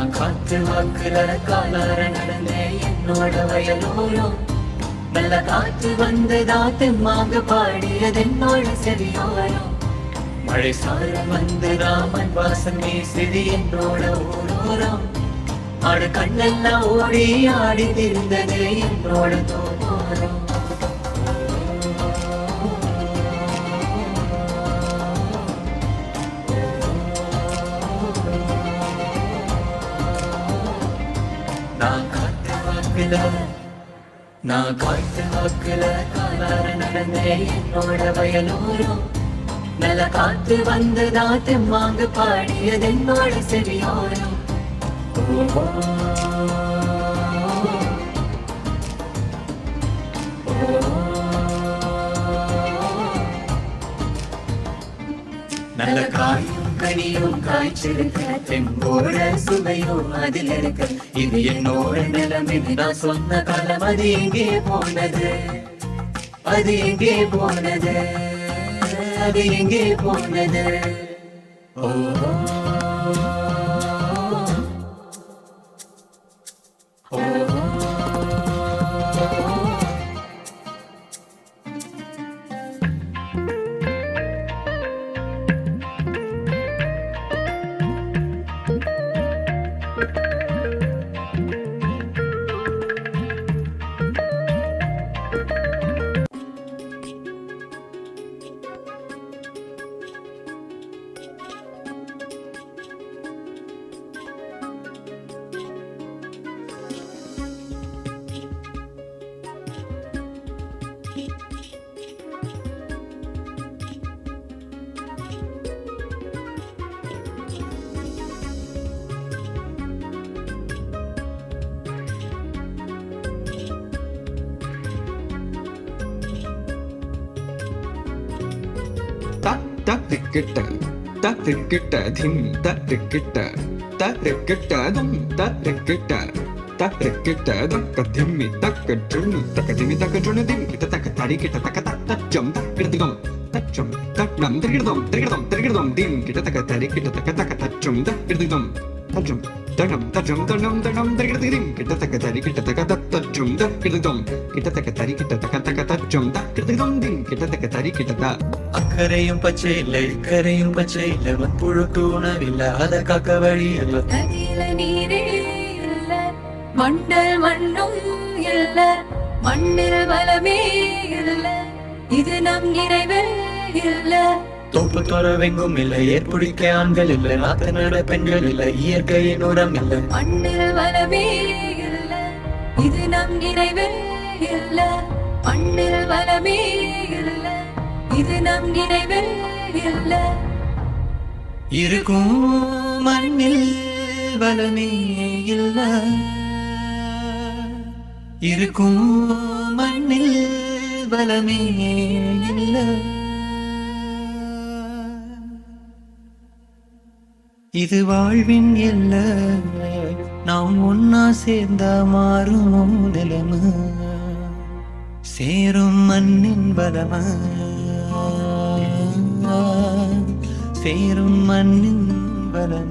நான் காற்று வாக்குல காலார நடந்தேன் என்னோட வயலோரம். நல்ல காற்று வந்ததா தெம்மாக பாடியது என்னோட செவியோரம். மழை சாரம் வந்ததா மண் வாசம் வீசுது என்னோட ஊரோரம். ஆடு கண்ணெல்லாம் ஓடி ஆடி திரிந்தது என்னோட தோரோரம். நான் காற்று வாக்குல காலார நடந்தேன் என்னோட வயலோரம். நல்ல காற்று வந்ததா தெம்மாங்க பாடியது என்னோட செவியோரம். நல்ல காயும் கனியும் காய்ச்சிருக்க தெம்போட சுவையும் அதில் இருக்க. இது என்னோட நிலைமை நான் சொன்ன காலம் அது எங்கே போனது, அது எங்கே போனது, அது எங்கே போனது. ஓ தக்கிட்ட தக்கிட்ட திம் தக்கிட்ட தக்கிட்ட தும் தக்கிட்ட தக்கிட்ட தக்க திம்மி தக்க ஜுனு தக்க திம்மி தக்க ஜுனு திம் கிட்ட தக்க தடி கிட்ட தக்க தச்சம் தக்கிடுதும் தச்சம் தக்னம் திருகிடுதும் திருகிடுதும் திருகிடுதும் திம் கிட்ட தக்க தடி கிட்ட தக்க தக்க தச்சம் தக்கிடுதும் தச்சம் தனம் தச்சம் தனம் தனம் திருகிடுதும் கிட்ட தக்க தடி கிட்ட தக்க தச்சம் தக்கிடுதும் கிட்ட தக்க தடி கிட்ட தக்க தக்க தச்சம் தக்கிடுதும் திம் கிட்ட தக்க தடி கிட்ட த. அக்கறையும் பச்சை இல்லை இக்கரையும் பச்சை இல்லை புழுக்கு உணவில்லை அதை காக்க வழி இல்லை. நதியில நீரே இல்ல மண்டல் மண்ணும் இல்ல மண்ணில் வளமே இல்ல இது நம் நிறைவே இல்ல. தோப்பு துறவெங்கும் இல்லை ஏற்புடிக்க ஆண்கள் இல்லை நாத்து நட பெண்கள் இல்லை இயற்கையின் உரம் இல்லை. மண்ணில் வளமே இல்ல இது நம் நிறைவே இல்ல மண்ணில் வளமே இல்ல இது நம் நிறைவே இல்ல. இருக்கும் மண்ணில் வளமே இல்ல, இருக்கும் மண்ணில் வளமே இல்ல. இது வாழ்வின் இல்ல நாம் ஒன்னா சேர்ந்தா மாறும் நிலைமை. சேரும் மண்ணின் பலம சேரும் மண்ணின் பலம.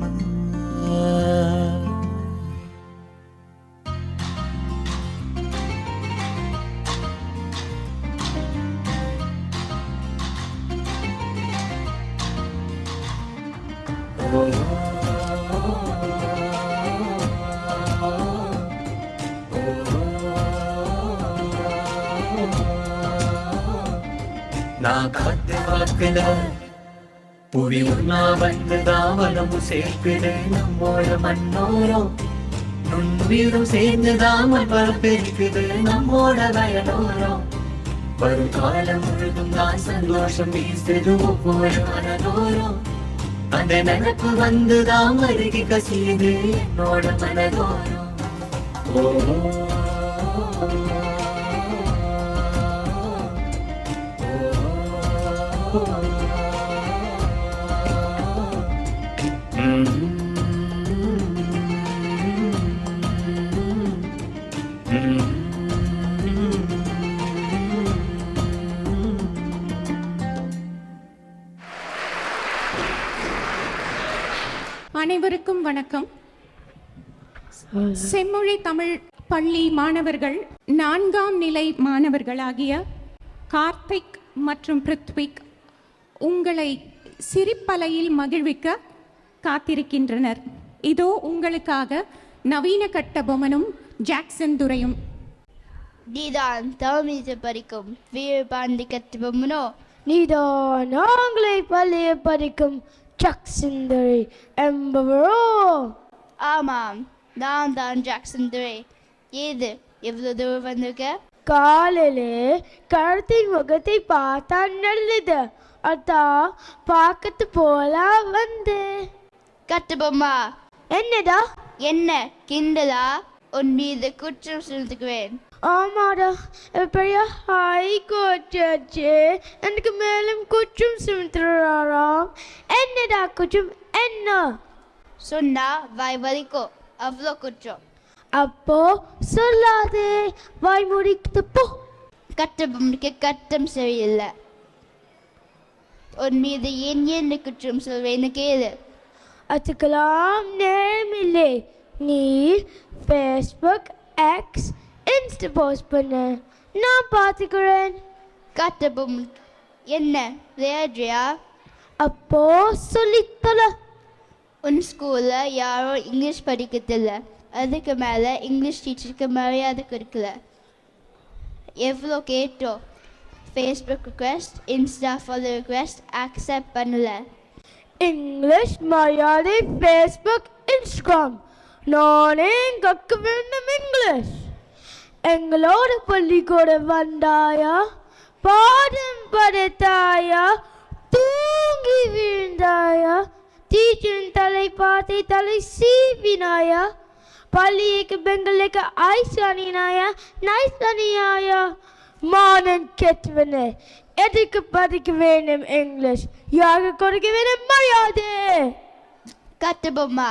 நான் காத்து வாக்குல புவி உண்ணா வந்து தாவனமு சேர்க்குது நம்மோட மண்ணோரம். நுண்ணுயிரும் சேர்ந்து தாமல் பரப்பெருக்குது நம்மோட வயலோரம். வரும் காலம் முழுதும் நான் சந்தோஷம் வீசுது ஒவ்வொரு மனதோரம். அந்த நினைப்பு வந்துதான் அருகி கசியுது என்னோட மனதோரம். ஓ அனைவருக்கும் வணக்கம். செம்மொழி தமிழ் பள்ளி மாணவர்கள் 4ஆம் நிலை மாணவர்களாகிய கார்த்திக் மற்றும் பிருத்விக் உங்களை சிரிப்பலையில் மகிழ்விக்க காத்திருக்கின்றனர். இதோ உங்களுக்காக நவீன கட்ட பொம்மனும் ஜாக்சன் துரையும். நீதான் தமிழ் படிக்கும் வீரபாண்டி கட்டுபொம்மனோ? நீதான் ஆங்கிலை பள்ளியை படிக்கும் ஜாக்சன் துரை என்பவரோ? ஆமாம், நான் தான் ஜாக்சன் துரை. ஏது எவ்வளவு தூரம் வந்திருக்க? காலையிலே கருத்தின் முகத்தை பார்த்தா நல்லது, அதான் பார்க்கத்து போலாம் வந்து. கட்டுபொம்மா, என்னடா? என்ன கிண்டலா? உன் மீது குற்றம் சுமத்துக்குவேன். ஆமாடா, பெரிய ஹைகோர்ட் ஜட்ஜு எனக்கு மேலும் குற்றம் சுமத்துறாராம். என்னடா குற்றம்? என்ன சொன்னா வாய் வலிக்கோ, அவ்வளோ குற்றம். அப்போ சொல்லாதே, வாய் முடிக்குது போ. கட்டுபொம்மைக்கு கட்டம் சரியில்லை. உன் மீது என்ன குற்றம் சொல்வேன்னு கேளு. அதுக்கெல்லாம் நேரமில்லை. நீ ஃபேஸ்புக், எக்ஸ், இன்ஸ்டா போஸ்ட் பண்ண, நான் பார்த்துக்கிறேன். கட்டுபொம்மை என்ன விளையாடுறியா? அப்போ சொல்லித்தல. உன் ஸ்கூலில் யாரும் இங்கிலீஷ் படிக்கிறதில்ல, அதுக்கு மேலே இங்கிலீஷ் டீச்சருக்கு மரியாதை கொடுக்கல. எவ்வளோ கேட்டோம், Facebook request, Insta follow request accept பண்ணல. இங்கிலீஷ் மரியாதை, ஃபேஸ்புக், இன்ஸ்டாகிராம், நானே கற்க வேண்டும் இங்கிலீஷ். எங்களோட பள்ளிக்கூட வந்தாயா, பாடம் படித்தாயா, தூங்கி விழுந்தாயா, டீச்சரின் தலை பார்த்து தலை சீவினாயா, பள்ளிக்கு பெங்களுக்கு ஐஸ் அணினாயா, நைஸ் அணியாயா? மானன் கெட்டவனே, எதுக்கு படிக்க வேண்டும் இங்கிலீஷ்? யாருக்கு கொடுக்க வேண்டும் மரியாதை? கட்டுபொம்மா,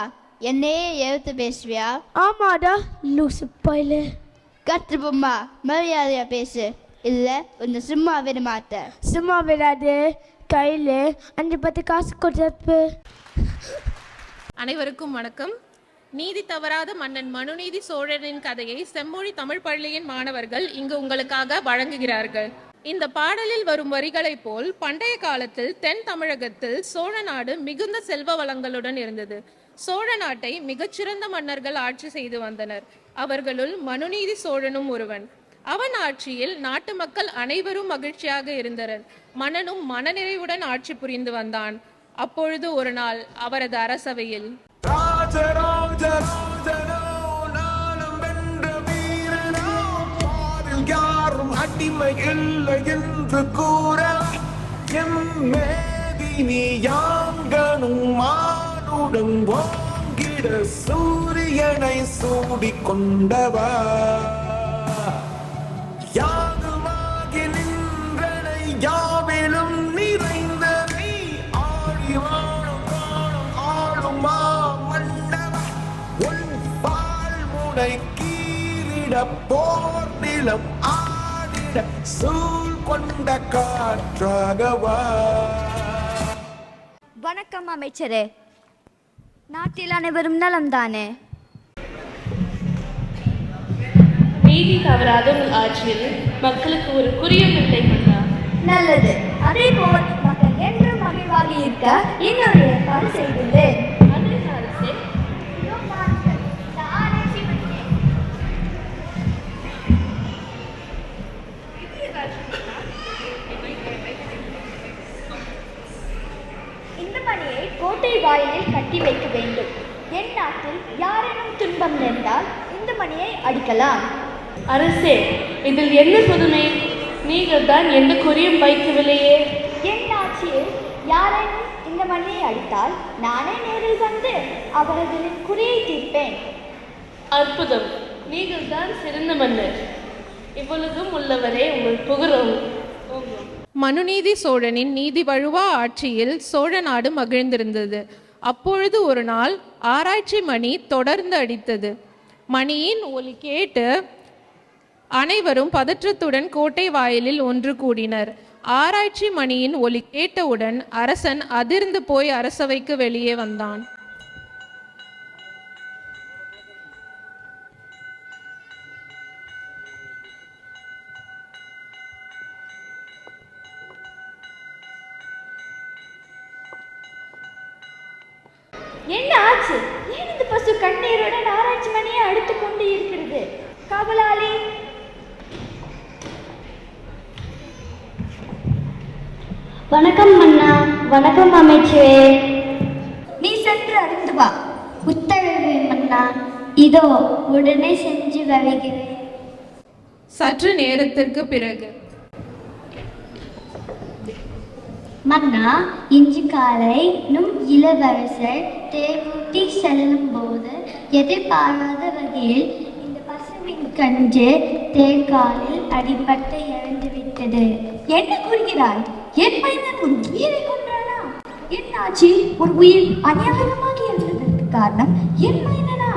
என்னையே எழுத்து பேசுவியா? ஆமாடா லூசு பையல. கட்டுபொம்மா, மரியாதையா பேசு, இல்லை உன்னை சும்மா விட மாட்டேன். சும்மா விடாது, கையில் 5-10 காசு கொடுத்து. அனைவருக்கும் வணக்கம். நீதி தவறாத மன்னன் மனுநீதி சோழனின் கதையை செம்மொழி தமிழ் பள்ளியின் மாணவர்கள் இங்கு உங்களுக்காக வழங்குகிறார்கள். இந்த பாடலில் வரும் வரிகளைப் போல் பண்டைய காலத்தில் தென் தமிழகத்தில் சோழ நாடு மிகுந்த செல்வ வளங்களுடன் இருந்தது. சோழ நாட்டை மிகச்சிறந்த மன்னர்கள் ஆட்சி செய்து வந்தனர். அவர்களுள் மனுநீதி சோழனும் ஒருவன். அவன் ஆட்சியில் நாட்டு மக்கள் அனைவரும் மகிழ்ச்சியாக இருந்தனர். மன்னனும் மனநிறைவுடன் ஆட்சி புரிந்து வந்தான். அப்பொழுது ஒரு நாள் அவரது அரசவையில் யாரும் அடிமை இல்லை என்று கூற எம்மேதினி யாங்கனும் மானுடன் வாங்கிட சூரியனை சூடிக் கொண்டவா யாதுமாகி நின்றனை யாவிலும் நிறைந்தனை ஆடி வாழும் வாழும் ஆளுமா மன்னவா உன் வாழ்முனை கீரிட போர் நிலம் ஆடிட சூழ் கொண்ட காற்றாகவா. வணக்கம் அமைச்சரே, நாட்டில் அனைவரும் நலம்தானே? நீதி தவறாத உங்கள் ஆட்சியில் மக்களுக்கு ஒரு குறியும் இல்லை மன்னா. நல்லது. அதே போல் மக்கள் என்றும் மகிழ்வாக இருக்க இன்னொரு ஏற்பாடு செய்துள்ளேன். அரசே, இந்த மணியை கோட்டை வாயிலில் கட்டி வைக்க வேண்டும். என் நாட்டில் யாரேனும் துன்பம் நேர்ந்தால் இந்த மணியை அடிக்கலாம். அரசே, இதில் என்ன புதுமை? நீங்கள் தான் எந்த குறியும் வைக்கவில்லையே. என் ஆட்சியில் யாரேனும் இந்த மணியை அடித்தால் நானே நேரில் வந்து அவர்களின் குறியை தீர்ப்பேன். அற்புதம், நீங்கள் தான் சிறந்த மன்னர். இவ்வளவும் உள்ளவரே உங்கள் புகழும். மனுநீதி சோழனின் நீதி வழுவா ஆட்சியில் சோழ நாடு மகிழ்ந்திருந்தது. அப்பொழுது ஒரு நாள் ஆராய்ச்சி மணி தொடர்ந்து அடித்தது. மணியின் ஒலி கேட்டு அனைவரும் பதற்றத்துடன் கோட்டை வாயிலில் ஒன்று கூடினர். ஆராய்ச்சி மணியின் ஒலி கேட்டவுடன் அரசன் அதிர்ந்து போய் அரசவைக்கு வெளியே வந்தான். என்ன ஆச்சு? ஏன் இந்த பசு கண்ணீருடன் ஆராய்ச்சி மணியை அடுத்து கொண்டு இருக்கிறது? காவலாளி, வணக்கம் மன்னா. வணக்கம் அமைச்சரே. நீ சென்று அறிந்து வா. உத்தரவு மன்னா. இதோ உடனே செஞ்சு வருகிறேன். சற்று நேரத்திற்கு பிறகு மன்னா, இன்று காலை நம் இளவரசர் தேவூட்டி செல்லும் போது எதிர்பாராத வகையில் இந்த பசுவின் கன்று தேர்காலில் அடிபட்டு இறந்துவிட்டது. என்ன கூறுகிறாய்? என் மைந்தன் ஒரு உயிரை கொன்றானா? என்னாச்சு? ஒரு உயிர் அநியாயமாக இருந்ததற்கு காரணம் என் மைந்தனா?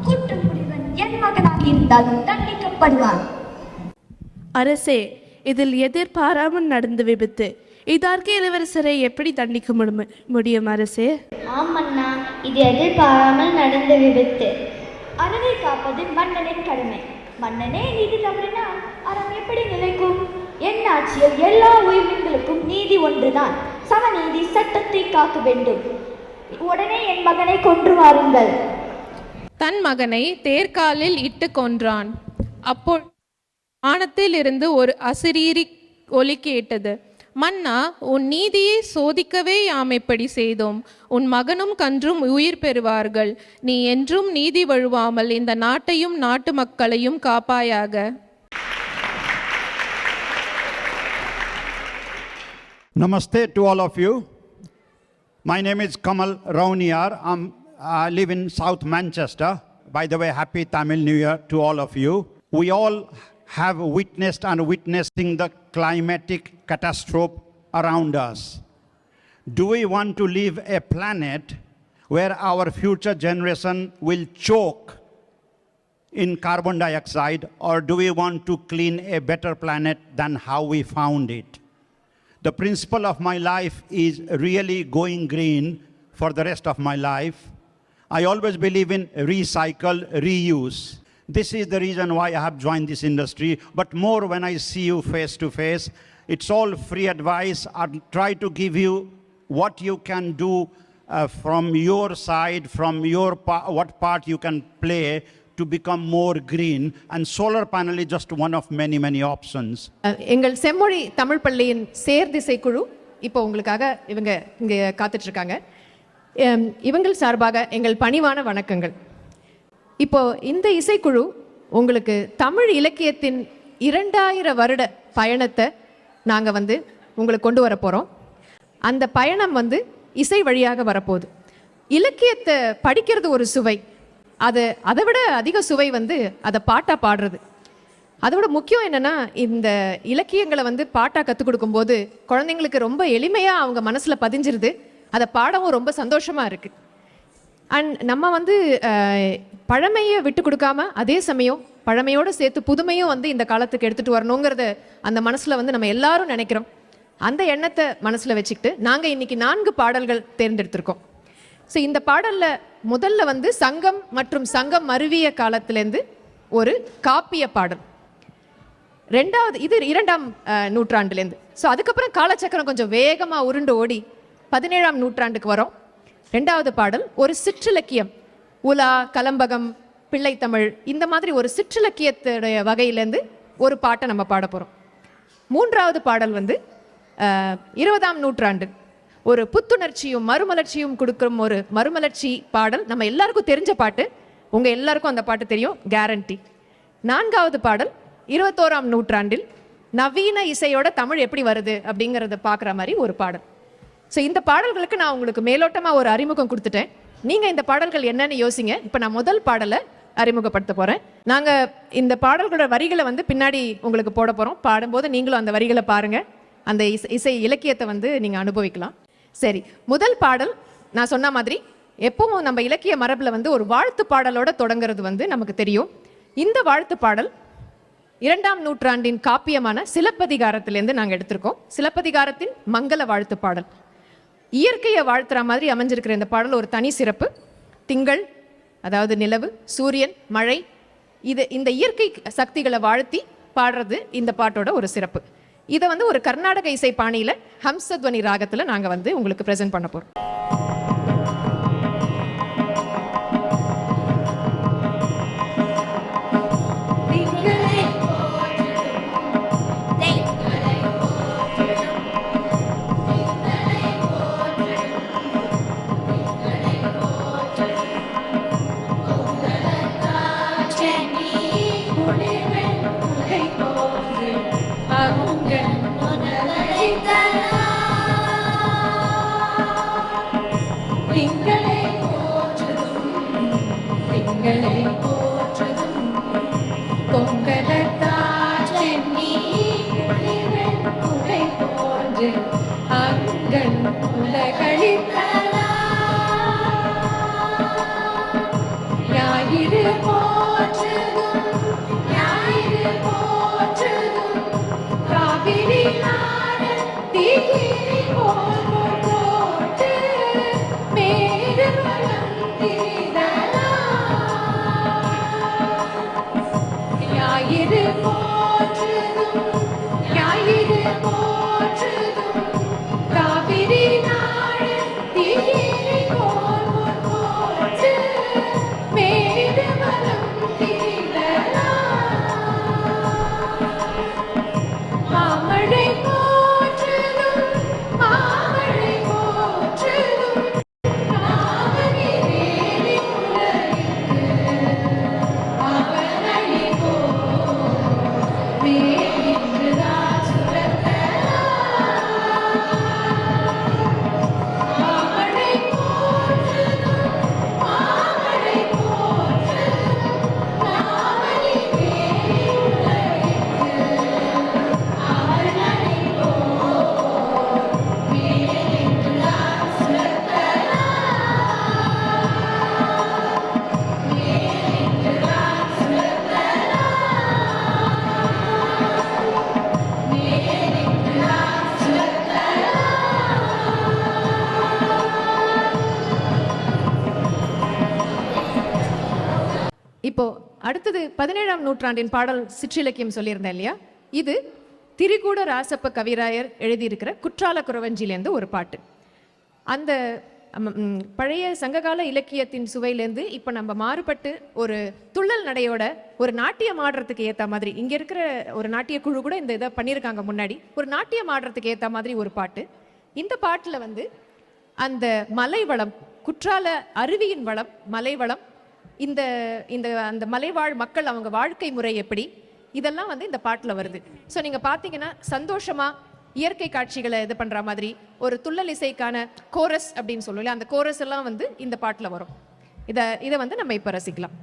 குற்றம் புரிவன் என் மகனாக இருந்தாலும் தண்டிக்கப்படுவான். அரசே, இதில் எதிர்பாராமல் நடந்த விபத்து. இதற்கு இளவரசரை எப்படி தண்டிக்க முடியும் அரசே? ஆம் மன்னா, இது எதிர்பாராமல் நடந்த விபத்து. அறவை காப்பது மன்னனின் கடமை. மன்னனே நீதி தவறினால் அறம் எப்படி நிலைக்கும்? என் ஆட்சியில் எல்லா உயிரினங்களுக்கும் நீதி ஒன்றுதான். சமநீதி சட்டத்தை காக்க வேண்டும். உடனே என் மகனை கொன்று வாருங்கள். தன் மகனை தேர்காலில் இட்டு கொன்றான். அப்போ வானத்தில் இருந்து ஒரு அசிரீரி ஒலி கேட்டது. மன்னா, உன் நீதியை சோதிக்கவே யாம் இப்படி செய்தோம். உன் மகனும் கன்றும் உயிர் பெறுவார்கள். நீ என்றும் நீதி வழுவாமல் இந்த நாட்டையும் நாட்டு மக்களையும் காப்பாயாக. Namaste to all of you. My name is Kamal Rauniyar. I live in South Manchester. By the way, happy Tamil New Year to all of you. We all have witnessed and witnessing the climatic catastrophe around us. Do we want to live a planet where our future generation will choke in carbon dioxide, or do we want to clean a better planet than how we found it? The principle of my life is really going green for the rest of my life. I always believe in recycle, reuse. This is the reason why I have joined this industry. But more when I see you face to face, it's all free advice. I'll try to give you what you can do from your side, from your what part you can play to become more green, and solar panel is just one of many options. எங்கள் செம்மொழி தமிழ் பள்ளியின் சேர்திசை குழு இப்போ உங்களுக்காக இவங்க இங்கே காத்துட்டு இருக்காங்க. இவங்கள் சார்பாக எங்கள் பணிவான வணக்கங்கள். இப்போ இந்த இசைக்குழு உங்களுக்கு தமிழ் இலக்கியத்தின் 2000 வருட பயணத்தை நாங்கள் உங்களுக்கு கொண்டு வர போகிறோம். அந்த பயணம் இசை வழியாக வரப்போகுது. இலக்கியத்தை படிக்கிறது ஒரு சுவை, அதை விட அதிக சுவை அதை பாட்டாக பாடுறது. அதை விட முக்கியம் என்னென்னா, இந்த இலக்கியங்களை பாட்டாக கற்றுக் கொடுக்கும்போது குழந்தைங்களுக்கு ரொம்ப எளிமையாக அவங்க மனசில் பதிஞ்சிருது. அதை பாடவும் ரொம்ப சந்தோஷமாக இருக்குது. அண்ட் நம்ம பழமையை விட்டு கொடுக்காம அதே சமயம் பழமையோடு சேர்த்து புதுமையும் இந்த காலத்துக்கு எடுத்துகிட்டு வரணுங்கிறத அந்த மனசில் நம்ம எல்லாரும் நினைக்கிறோம். அந்த எண்ணத்தை மனசில் வச்சுக்கிட்டு நாங்கள் இன்றைக்கி 4 பாடல்கள் தேர்ந்தெடுத்திருக்கோம். ஸோ இந்த பாடலில் முதல்ல சங்கம் மற்றும் சங்கம் மருவிய காலத்திலேருந்து ஒரு காப்பிய பாடல். இது 2ஆம் நூற்றாண்டுலேருந்து. ஸோ அதுக்கப்புறம் காலச்சக்கரம் கொஞ்சம் வேகமாக உருண்டு ஓடி 17ஆம் நூற்றாண்டுக்கு வரோம். 2வது பாடல் ஒரு சிற்றிலக்கியம், உலா, கலம்பகம், பிள்ளைத்தமிழ், இந்த மாதிரி ஒரு சிற்றிலக்கியத்துடைய வகையிலேருந்து ஒரு பாட்டை நம்ம பாட போகிறோம். 3வது பாடல் 20ஆம் நூற்றாண்டு, ஒரு புத்துணர்ச்சியும் மறுமலர்ச்சியும் கொடுக்குற ஒரு மறுமலர்ச்சி பாடல். நம்ம எல்லாருக்கும் தெரிஞ்ச பாட்டு, உங்கள் எல்லாருக்கும் அந்த பாட்டு தெரியும், கேரண்டி. 4வது பாடல் 21ஆம் நூற்றாண்டில் நவீன இசையோட தமிழ் எப்படி வருது அப்படிங்கிறத பார்க்குற மாதிரி ஒரு பாடல். ஸோ இந்த பாடல்களுக்கு நான் உங்களுக்கு மேலோட்டமாக ஒரு அறிமுகம் கொடுத்துட்டேன். நீங்கள் இந்த பாடல்கள் என்னன்னு யோசிங்க. இப்போ நான் முதல் பாடலை அறிமுகப்படுத்த போகிறேன். நாங்கள் இந்த பாடல்களோட வரிகளை பின்னாடி உங்களுக்கு போட போகிறோம். பாடும்போது நீங்களும் அந்த வரிகளை பாருங்கள், அந்த இசை இலக்கியத்தை நீங்கள் அனுபவிக்கலாம். சரி, முதல் பாடல் நான் சொன்ன மாதிரி எப்பவும் நம்ம இலக்கிய மரபில் ஒரு வாழ்த்து பாடலோட தொடங்குறது நமக்கு தெரியும். இந்த வாழ்த்து பாடல் 2ஆம் நூற்றாண்டின் காப்பியமான சிலப்பதிகாரத்திலேருந்து நாங்கள் எடுத்திருக்கோம். சிலப்பதிகாரத்தின் மங்கள வாழ்த்து பாடல். இயற்கையை வாழ்த்துற மாதிரி அமைஞ்சிருக்கிற இந்த பாடல் ஒரு தனி சிறப்பு. திங்கள், அதாவது நிலவு, சூரியன், மழை, இந்த இயற்கை சக்திகளை வாழ்த்தி பாடுறது இந்த பாட்டோட ஒரு சிறப்பு. இதை ஒரு கர்நாடக இசை பாணியில் ஹம்சத்வனி ராகத்தில் நாங்கள் உங்களுக்கு ப்ரெசென்ட் பண்ண போகிறோம். எங்களை போற்றுதும் கொங்கலத்தா சென்னி குளிரன் குடை போன்று அங்கள் உலகளித்தலா ஞாயிறு போற்றுதும் ஞாயிறு போற்றுதும் காவிரி நாடு தீகிரி போல் போட்டு மேருவலம் திரிதலா ஞாயிறு போற்றுதும் ஞாயிறு போற்றுதும் காவிரி நாடு தீகிரி போல் போட்டு மேருவலம் திரிதலா மாமழை போற்றுதும் மாமழை போற்றுதும் நாவலி வேலி உலகிற்கு அவனழி மேலின்றுதான் சுரத்தலா மாமழை போற்றுதும் மாமழை போற்றுதும் நாவலி வேலி உலகிற்கு அவனழி மேலின்றுதான் சுரத்தலா மேலின்றுதான் சுரத்தலா மேலின்றுதான் சுரத்தலா. இப்போ அடுத்தது 17ஆம் நூற்றாண்டின் பாடல் சிற்றிலக்கியம் சொல்லியிருந்தேன் இல்லையா? இது திரிகூட ராசப்ப கவிராயர் எழுதியிருக்கிற குற்றால குறவஞ்சிலேருந்து ஒரு பாட்டு. அந்த பழைய சங்ககால இலக்கியத்தின் சுவையிலேருந்து இப்போ நம்ம மாறுபட்டு ஒரு துள்ளல் நடையோட ஒரு நாட்டியம் ஆடுறதுக்கு ஏற்ற மாதிரி, இங்கே இருக்கிற ஒரு நாட்டிய குழு கூட இந்த இதை பண்ணியிருக்காங்க முன்னாடி, ஒரு நாட்டியம் ஆடுறதுக்கு ஏற்ற மாதிரி ஒரு பாட்டு. இந்த பாட்டில் வந்து அந்த மலைவளம், குற்றால அருவியின் வளம், மலைவளம், இந்த இந்த அந்த மலைவாழ் மக்கள் அவங்க வாழ்க்கை முறை எப்படி, இதெல்லாம் வந்து இந்த பாட்டில் வருது. ஸோ நீங்கள் பார்த்தீங்கன்னா சந்தோஷமாக இயற்கை காட்சிகளை இது பண்ணுற மாதிரி ஒரு துள்ளல் இசைக்கான கோரஸ் அப்படின்னு சொல்லுவோம், அந்த கோரஸ் எல்லாம் வந்து இந்த பாட்டில் வரும். இதை வந்து நம்ம இப்போ ரசிக்கலாம்.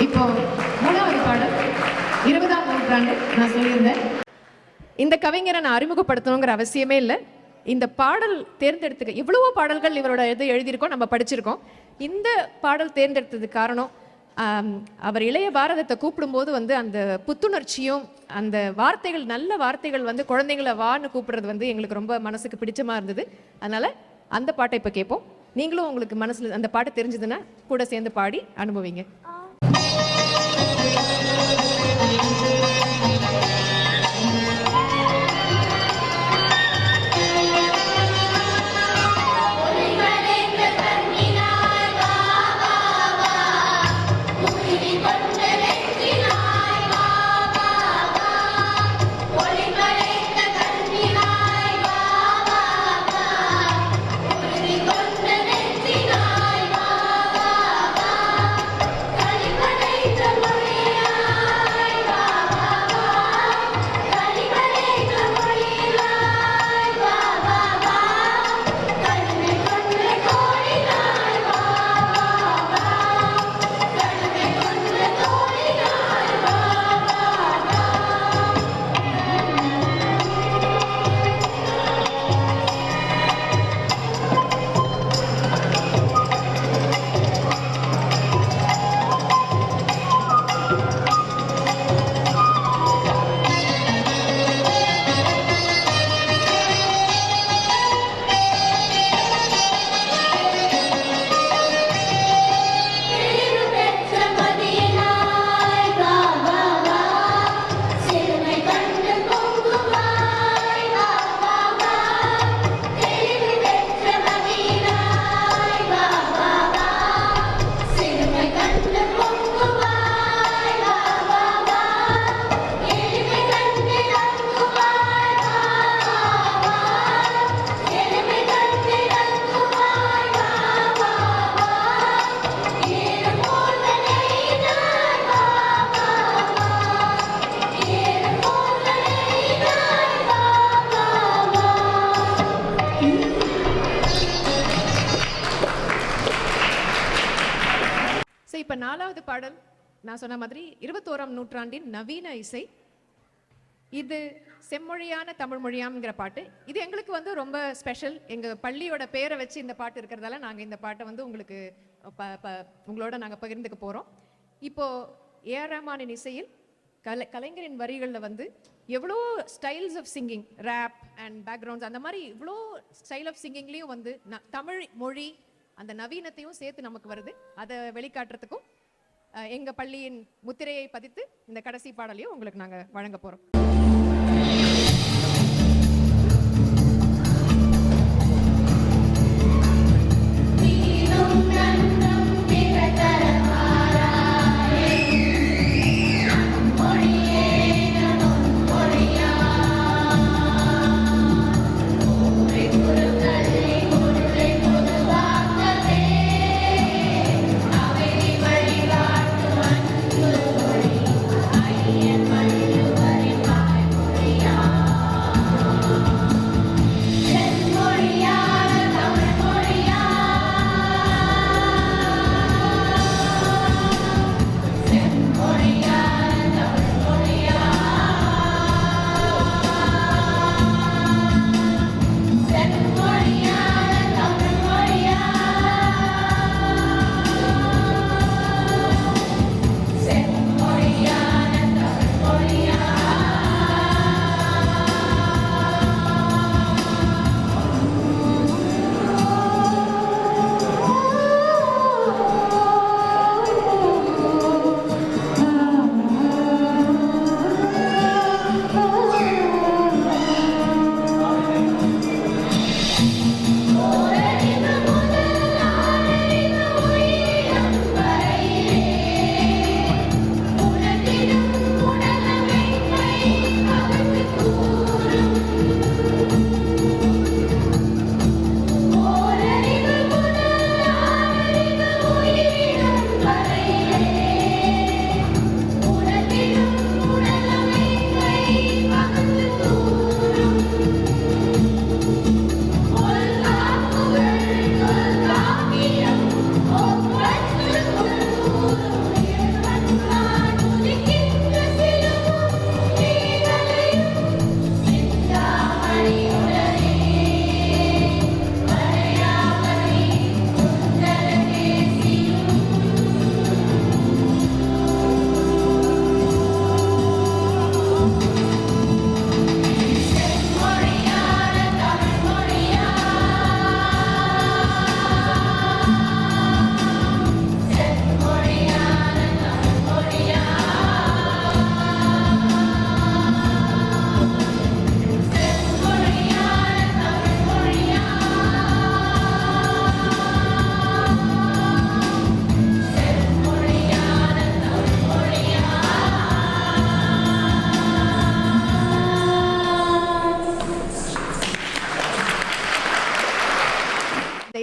இப்போ மூணாவது பாடல் 20ஆம் நூற்றாண்டு. நான் சொல்லியிருந்தேன் இந்த கவிஞரை நான் அறிமுகப்படுத்தணுங்கிற அவசியமே இல்லை. இந்த பாடல் தேர்ந்தெடுத்துக்க எவ்வளவோ பாடல்கள் இவரோட இது எழுதியிருக்கோம், நம்ம படிச்சிருக்கோம். இந்த பாடல் தேர்ந்தெடுத்ததுக்கு காரணம் அவர் இளைய பாரதத்தை கூப்பிடும்போது வந்து அந்த புத்துணர்ச்சியும் அந்த வார்த்தைகள், நல்ல வார்த்தைகள் வந்து குழந்தைங்களை வான்னு கூப்பிடுறது வந்து எங்களுக்கு ரொம்ப மனசுக்கு பிடிச்சமா இருந்தது. அதனால அந்த பாட்டை இப்போ கேட்போம். நீங்களும் உங்களுக்கு மனசுல அந்த பாட்டு தெரிஞ்சதுன்னா கூட சேர்ந்து பாடி அனுபவிங்க. 4வது பாடல் நான் சொன்ன மாதிரி 21ஆம் நூற்றாண்டின் நவீன இசை. இது செம்மொழியான தமிழ் மொழியாம்ங்கிற பாட்டு. இது எங்களுக்கு வந்து ரொம்ப ஸ்பெஷல். எங்கள் பள்ளியோட பேரை வச்சு இந்த பாட்டு இருக்கிறதால நாங்கள் இந்த பாட்டை வந்து உங்களுக்கு உங்களோட நாங்கள் பகிர்ந்துக்க போகிறோம். இப்போது ஏஆர் ரஹ்மானின் இசையில் கலைஞரின் வரிகளில் வந்து எவ்வளோ styles of singing, rap and backgrounds, அந்த மாதிரி இவ்வளோ ஸ்டைல் ஆஃப் சிங்கிங்லேயும் வந்து தமிழ் மொழி அந்த நவீனத்தையும் சேர்த்து நமக்கு வருது. அதை வெளிக்காட்டுறதுக்கும் எங்கள் பள்ளியின் முத்திரையை பதித்து இந்த கடைசி பாடலையும் உங்களுக்கு நாங்கள் வழங்க போகிறோம்.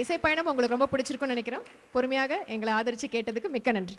இசை பயணம் உங்களுக்கு ரொம்ப பிடிச்சிருக்கும்னு நினைக்கிறோம். பொறுமையாக எங்களை ஆதரித்து கேட்டதுக்கு மிக்க நன்றி.